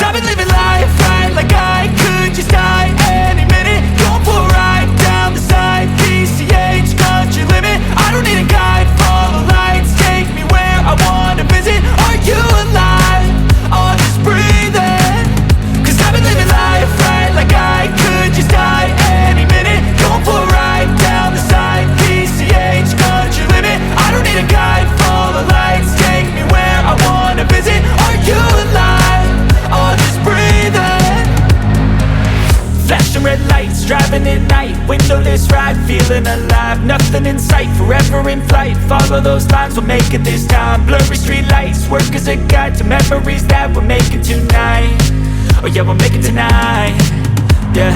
I've been living life right like I could just die any minute. Going for a ride down the side, PCH, country limit. I don't need a guide, follow lights, take me where I wanna visit. Are you alive? Or just breathing? I've been living life right like I could just die any minute. Going for a ride down the side, PCH, country limit. I don't need a guide, follow lights, take me where I wanna visit. Are you alive? Or just breathing? Flashing red lights, driving at night, windowless ride, feeling alive. Nothing in sight, forever in flight. Follow those lines, we'll make it this time. Blurry street lights, work as a guide to memories that we're making tonight. Oh yeah, we'll make it tonight, yeah.